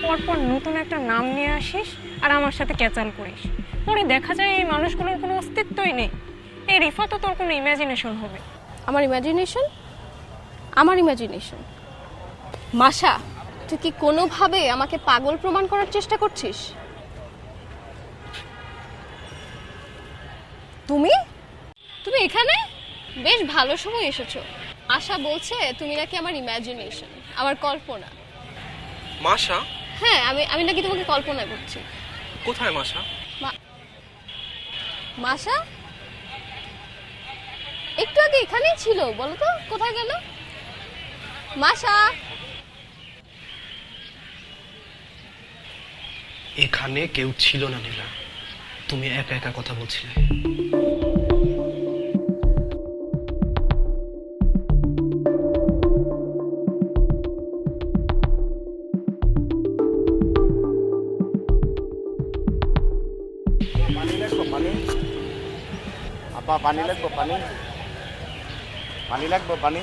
পরপর নতুন একটা নাম নিয়ে আসিস আর আমার সাথে ক্যাচাল করিস। পরে দেখা যায় এই মানুষগুলোর কোনো অস্তিত্বই নেই। এই রিফা তো তোর কোনো ইমাজিনেশন হবে। আমার ইমাজিনেশন? আমার ইমাজিনেশন? মাশা, তুই কি কোনোভাবে আমাকে পাগল প্রমাণ করার চেষ্টা করছিস? তুমি তুমি এখানে বেশ ভালো সময় এসেছো। আশা বলছে তুমি নাকি আমার ইমাজিনেশন, আমার কল্পনা। মাশা? হ্যাঁ, আমি নাকি তোমাকে কল্পনা করছি। কোথায় মাশা? মাশা একটু আগে এখানেই ছিল, বলো তো কোথায় গেল? মাশা, এখানে কেউ ছিল না নীলা, তুমি একা একা কথা বলছিলে। পানি লাগবো? পানি আপা, পানি লাগবো? পানি লাগবো? পানি